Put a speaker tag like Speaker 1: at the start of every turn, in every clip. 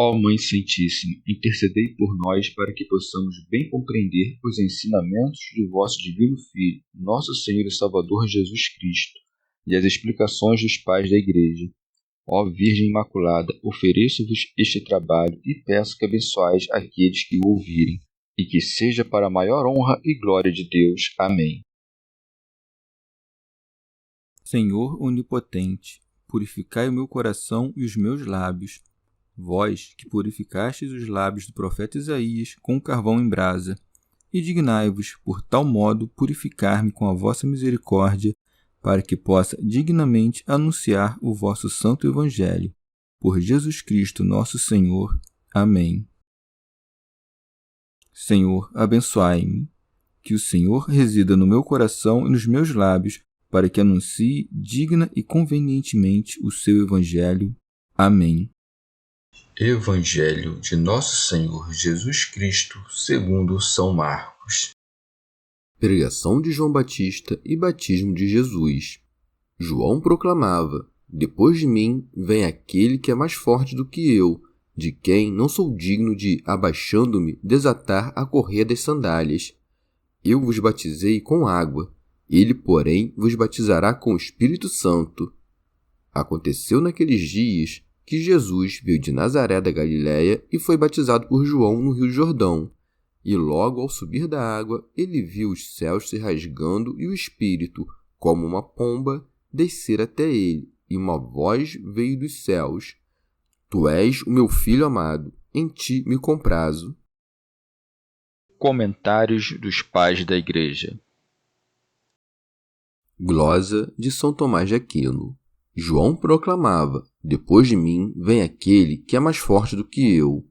Speaker 1: Ó Mãe Santíssima, intercedei por nós para que possamos bem compreender os ensinamentos de vosso Divino Filho, nosso Senhor e Salvador Jesus Cristo, e as explicações dos pais da Igreja. Ó Virgem Imaculada, ofereço-vos este trabalho e peço que abençoeis aqueles que o ouvirem, e que seja para a maior honra e glória de Deus. Amém.
Speaker 2: Senhor onipotente, purificai o meu coração e os meus lábios. Vós, que purificastes os lábios do profeta Isaías com carvão em brasa, e dignai-vos, por tal modo, purificar-me com a vossa misericórdia, para que possa dignamente anunciar o vosso santo Evangelho. Por Jesus Cristo nosso Senhor. Amém. Senhor, abençoai-me. Que o Senhor resida no meu coração e nos meus lábios, para que anuncie digna e convenientemente o seu Evangelho. Amém.
Speaker 1: Evangelho de Nosso Senhor Jesus Cristo, segundo São Marcos.
Speaker 3: Pregação de João Batista e batismo de Jesus. João proclamava: depois de mim vem aquele que é mais forte do que eu, de quem não sou digno de, abaixando-me, desatar a correia das sandálias. Eu vos batizei com água, ele, porém, vos batizará com o Espírito Santo. Aconteceu naqueles dias que Jesus veio de Nazaré da Galiléia e foi batizado por João no Rio Jordão. E logo ao subir da água, ele viu os céus se rasgando e o Espírito, como uma pomba, descer até ele, e uma voz veio dos céus: Tu és o meu Filho amado, em ti me comprazo.
Speaker 1: Comentários dos Pais da Igreja.
Speaker 3: Glosa de São Tomás de Aquino. João proclamava: depois de mim vem aquele que é mais forte do que eu.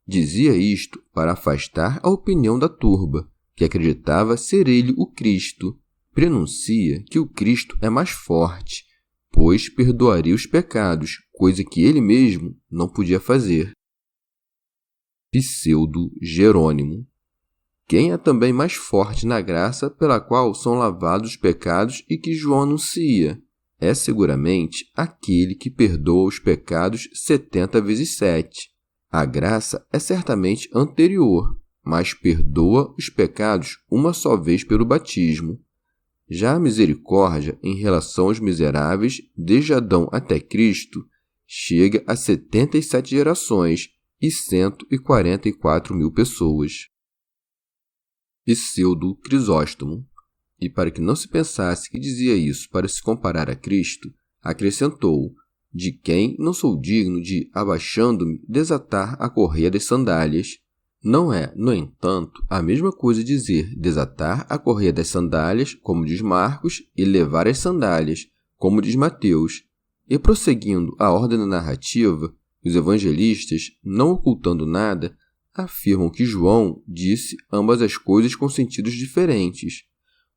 Speaker 3: Dizia isto para afastar a opinião da turba, que acreditava ser ele o Cristo. Prenuncia que o Cristo é mais forte, pois perdoaria os pecados, coisa que ele mesmo não podia fazer. Pseudo Jerônimo. Quem é também mais forte na graça pela qual são lavados os pecados e que João anuncia? É seguramente aquele que perdoa os pecados 70 vezes 7. A graça é certamente anterior, mas perdoa os pecados uma só vez pelo batismo. Já a misericórdia, em relação aos miseráveis, desde Adão até Cristo, chega a 77 gerações e 144 mil pessoas. Pseudo Crisóstomo. E para que não se pensasse que dizia isso para se comparar a Cristo, acrescentou: de quem não sou digno de, abaixando-me, desatar a correia das sandálias. Não é, no entanto, a mesma coisa dizer desatar a correia das sandálias, como diz Marcos, e levar as sandálias, como diz Mateus. E prosseguindo a ordem da narrativa, os evangelistas, não ocultando nada, afirmam que João disse ambas as coisas com sentidos diferentes.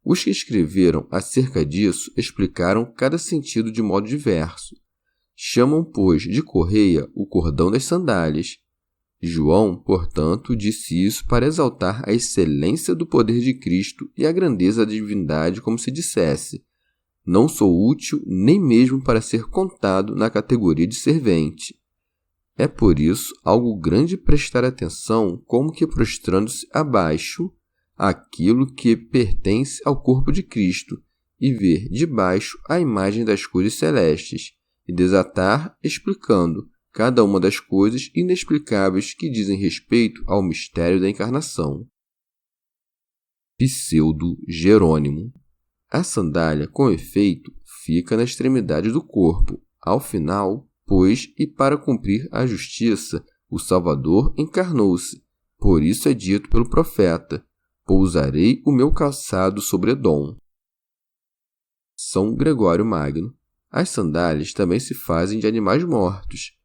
Speaker 3: Os que escreveram acerca disso explicaram cada sentido de modo diverso. Chamam, pois, de correia o cordão das sandálias. João, portanto, disse isso para exaltar a excelência do poder de Cristo e a grandeza da divindade, como se dissesse: não sou útil nem mesmo para ser contado na categoria de servente. É por isso algo grande prestar atenção como que prostrando-se abaixo aquilo que pertence ao corpo de Cristo e ver de baixo a imagem das coisas celestes e desatar explicando cada uma das coisas inexplicáveis que dizem respeito ao mistério da encarnação. Pseudo Jerônimo. A sandália, com efeito, fica na extremidade do corpo, ao final, pois, e para cumprir a justiça, o Salvador encarnou-se. Por isso é dito pelo profeta: pousarei o meu calçado sobre Edom. São Gregório Magno. As sandálias também se fazem de animais mortos.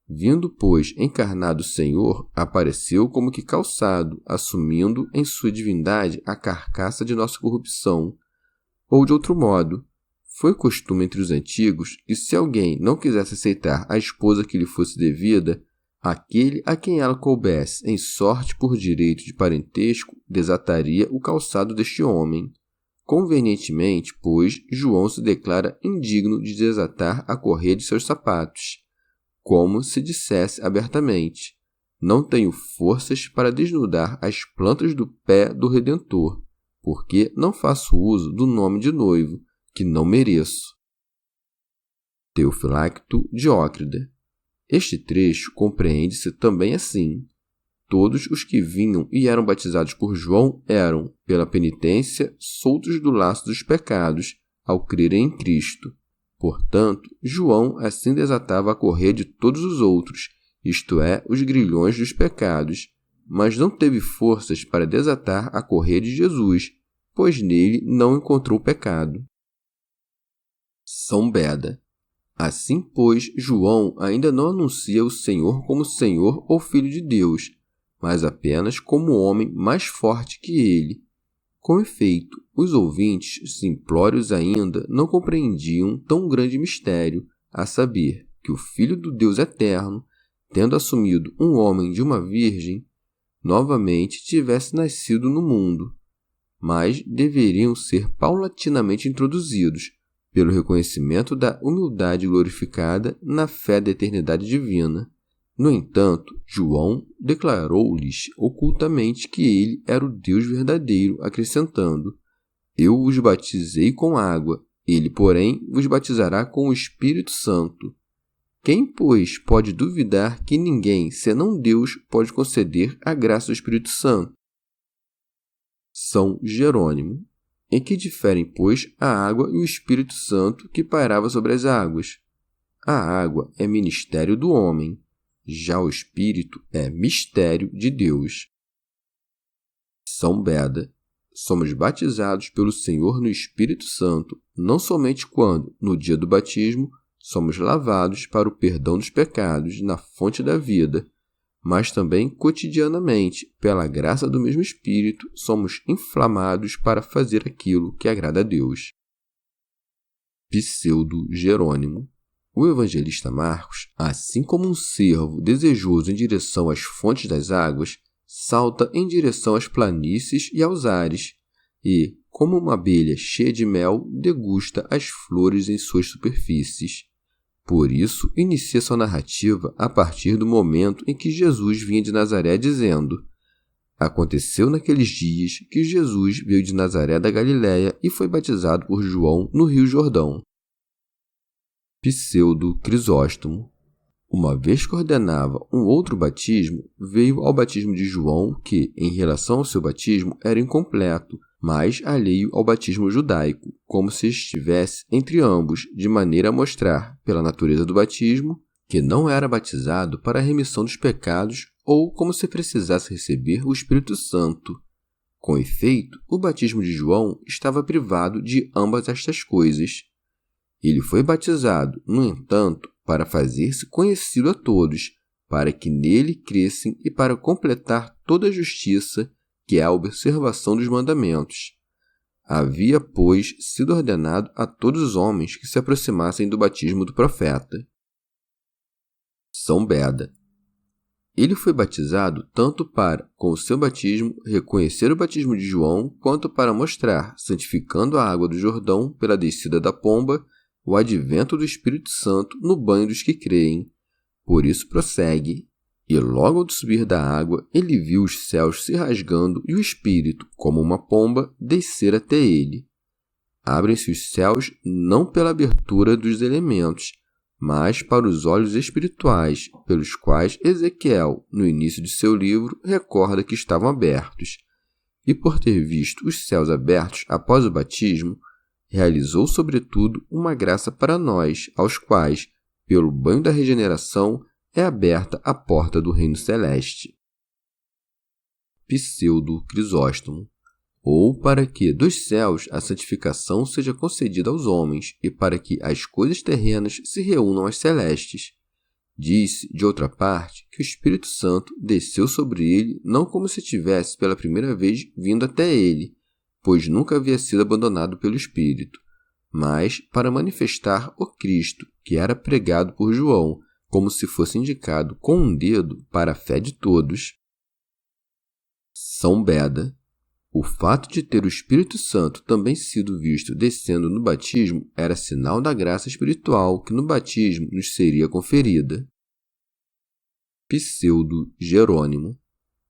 Speaker 3: Vindo, pois, encarnado o Senhor, apareceu como que calçado, assumindo em sua divindade a carcaça de nossa corrupção. Ou de outro modo, foi costume entre os antigos que, se alguém não quisesse aceitar a esposa que lhe fosse devida, aquele a quem ela coubesse em sorte por direito de parentesco desataria o calçado deste homem. Convenientemente, pois, João se declara indigno de desatar a correia de seus sapatos. como se dissesse abertamente: não tenho forças para desnudar as plantas do pé do Redentor, porque não faço uso do nome de noivo, que não mereço. Teofilacto Diócrida. Este trecho compreende-se também assim: todos os que vinham e eram batizados por João eram, pela penitência, soltos do laço dos pecados, ao crerem em Cristo. Portanto, João assim desatava a correia de todos os outros, isto é, os grilhões dos pecados, mas não teve forças para desatar a correia de Jesus, pois nele não encontrou pecado. São Beda. Assim, pois, João ainda não anuncia o Senhor como Senhor ou Filho de Deus, mas apenas como homem mais forte que ele. Com efeito, os ouvintes simplórios ainda não compreendiam tão grande mistério, a saber, que o Filho do Deus eterno, tendo assumido um homem de uma virgem, novamente tivesse nascido no mundo, mas deveriam ser paulatinamente introduzidos, pelo reconhecimento da humildade glorificada na fé da eternidade divina. No entanto, João declarou-lhes ocultamente que ele era o Deus verdadeiro, acrescentando: eu vos batizei com água, ele, porém, vos batizará com o Espírito Santo. Quem, pois, pode duvidar que ninguém, senão Deus, pode conceder a graça do Espírito Santo? São Jerônimo. Em que diferem, pois, a água e o Espírito Santo que pairava sobre as águas? A água é ministério do homem, já o Espírito é mistério de Deus. São Beda. Somos batizados pelo Senhor no Espírito Santo, não somente quando, no dia do batismo, somos lavados para o perdão dos pecados na fonte da vida, mas também cotidianamente, pela graça do mesmo Espírito, somos inflamados para fazer aquilo que agrada a Deus. Pseudo Jerônimo. O evangelista Marcos, assim como um cervo desejoso em direção às fontes das águas, salta em direção às planícies e aos ares, e, como uma abelha cheia de mel, degusta as flores em suas superfícies. Por isso, inicia sua narrativa a partir do momento em que Jesus vinha de Nazaré, dizendo: aconteceu naqueles dias que Jesus veio de Nazaré da Galiléia e foi batizado por João no Rio Jordão. Pseudo Crisóstomo. Uma vez que ordenava um outro batismo, veio ao batismo de João, que, em relação ao seu batismo, era incompleto, mas alheio ao batismo judaico, como se estivesse entre ambos, de maneira a mostrar, pela natureza do batismo, que não era batizado para a remissão dos pecados ou como se precisasse receber o Espírito Santo. Com efeito, o batismo de João estava privado de ambas estas coisas. Ele foi batizado, no entanto, para fazer-se conhecido a todos, para que nele crescem e para completar toda a justiça, que é a observação dos mandamentos. Havia, pois, sido ordenado a todos os homens que se aproximassem do batismo do profeta. São Beda. Ele foi batizado tanto para, com o seu batismo, reconhecer o batismo de João, quanto para mostrar, santificando a água do Jordão pela descida da pomba, o advento do Espírito Santo no banho dos que creem. Por isso prossegue: e logo ao subir da água, ele viu os céus se rasgando e o Espírito, como uma pomba, descer até ele. Abrem-se os céus não pela abertura dos elementos, mas para os olhos espirituais, pelos quais Ezequiel, no início de seu livro, recorda que estavam abertos. E por ter visto os céus abertos após o batismo, realizou, sobretudo, uma graça para nós, aos quais, pelo banho da regeneração, é aberta a porta do reino celeste. Pseudo Crisóstomo. Ou para que dos céus a santificação seja concedida aos homens, e para que as coisas terrenas se reúnam às celestes. Diz-se, de outra parte, que o Espírito Santo desceu sobre ele não como se tivesse pela primeira vez vindo até ele, pois nunca havia sido abandonado pelo Espírito, mas para manifestar o Cristo, que era pregado por João, como se fosse indicado com um dedo para a fé de todos. São Beda. O fato de ter o Espírito Santo também sido visto descendo no batismo era sinal da graça espiritual que no batismo nos seria conferida. Pseudo-Jerônimo.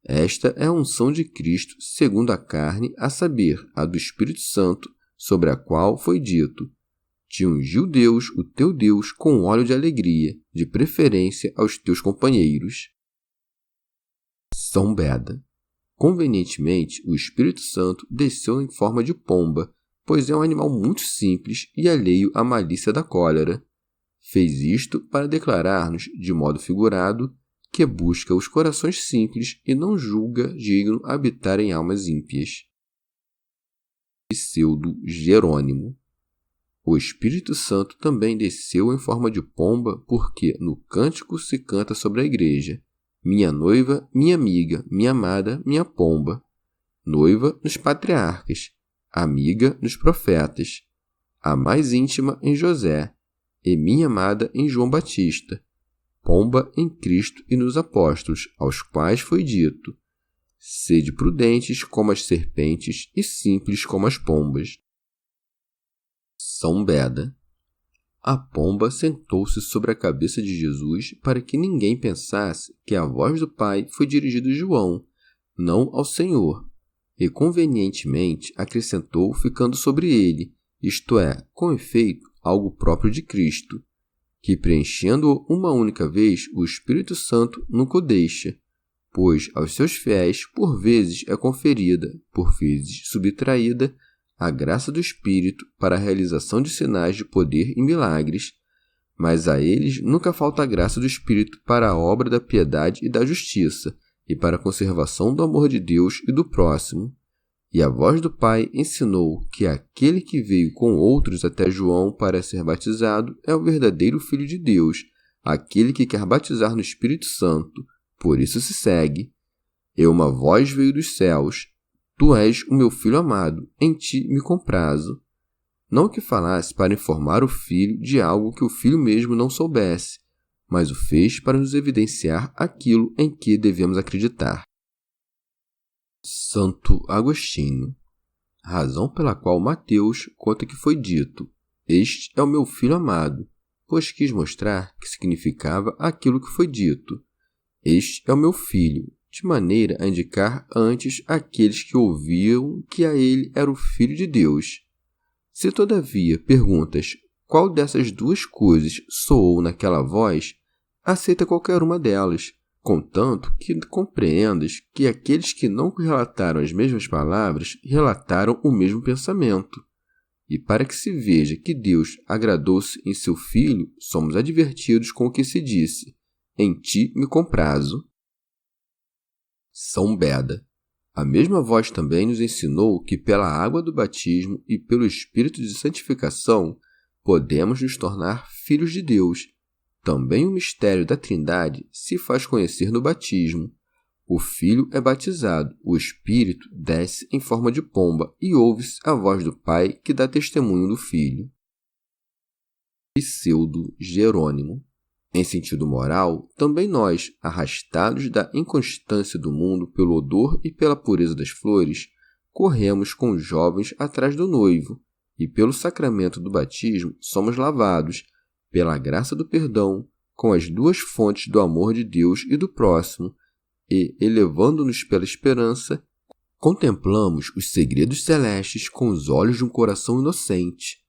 Speaker 3: Esta é a unção de Cristo segundo a carne, a saber, a do Espírito Santo, sobre a qual foi dito: te ungiu Deus, o teu Deus, com óleo de alegria, de preferência aos teus companheiros. São Beda. Convenientemente, o Espírito Santo desceu em forma de pomba, pois é um animal muito simples e alheio à malícia da cólera. Fez isto para declarar-nos, de modo figurado, que busca os corações simples e não julga digno habitar em almas ímpias. Pseudo-Jerônimo. O Espírito Santo também desceu em forma de pomba, porque no cântico se canta sobre a igreja: minha noiva, minha amiga, minha amada, minha pomba. Noiva nos patriarcas, amiga nos profetas, a mais íntima em José, e minha amada em João Batista, pomba em Cristo e nos apóstolos, aos quais foi dito: sede prudentes como as serpentes e simples como as pombas. São Beda. A pomba sentou-se sobre a cabeça de Jesus para que ninguém pensasse que a voz do Pai foi dirigida a João, não ao Senhor, e convenientemente acrescentou ficando sobre ele, isto é, com efeito, algo próprio de Cristo, que preenchendo-o uma única vez, o Espírito Santo nunca o deixa, pois aos seus fiéis por vezes é conferida, por vezes subtraída, a graça do Espírito para a realização de sinais de poder e milagres, mas a eles nunca falta a graça do Espírito para a obra da piedade e da justiça, e para a conservação do amor de Deus e do próximo. E a voz do Pai ensinou que aquele que veio com outros até João para ser batizado é o verdadeiro Filho de Deus, aquele que quer batizar no Espírito Santo. Por isso se segue: e uma voz veio dos céus: tu és o meu Filho amado, em ti me comprazo. Não que falasse para informar o Filho de algo que o Filho mesmo não soubesse, mas o fez para nos evidenciar aquilo em que devemos acreditar. Santo Agostinho. Razão pela qual Mateus conta que foi dito: este é o meu Filho amado, pois quis mostrar que significava aquilo que foi dito: este é o meu Filho, de maneira a indicar antes aqueles que ouviam que a ele era o Filho de Deus. Se todavia perguntas qual dessas duas coisas soou naquela voz, aceita qualquer uma delas, contanto que compreendas que aqueles que não relataram as mesmas palavras relataram o mesmo pensamento. E para que se veja que Deus agradou-se em seu Filho, somos advertidos com o que se disse: em ti me comprazo. São Beda. A mesma voz também nos ensinou que pela água do batismo e pelo Espírito de santificação podemos nos tornar filhos de Deus. Também o mistério da Trindade se faz conhecer no batismo. O Filho é batizado, o Espírito desce em forma de pomba e ouve-se a voz do Pai que dá testemunho do Filho. Pseudo-Jerônimo. Em sentido moral, também nós, arrastados da inconstância do mundo pelo odor e pela pureza das flores, corremos com os jovens atrás do noivo, e pelo sacramento do batismo somos lavados, pela graça do perdão, com as duas fontes do amor de Deus e do próximo, e, elevando-nos pela esperança, contemplamos os segredos celestes com os olhos de um coração inocente.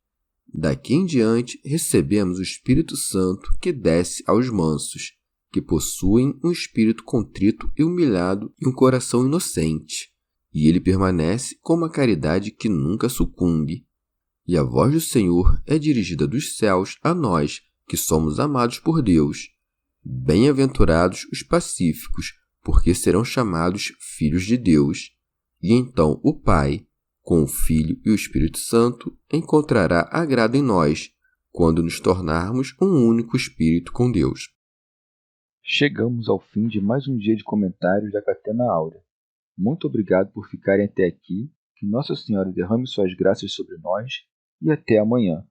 Speaker 3: Daqui em diante recebemos o Espírito Santo que desce aos mansos, que possuem um espírito contrito e humilhado e um coração inocente, e ele permanece com uma caridade que nunca sucumbe. E a voz do Senhor é dirigida dos céus a nós, que somos amados por Deus. Bem-aventurados os pacíficos, porque serão chamados filhos de Deus. E então o Pai, com o Filho e o Espírito Santo, encontrará agrado em nós, quando nos tornarmos um único Espírito com Deus.
Speaker 1: Chegamos ao fim de mais um dia de comentários da Catena Áurea. Muito obrigado por ficarem até aqui, que Nossa Senhora derrame suas graças sobre nós, e até amanhã.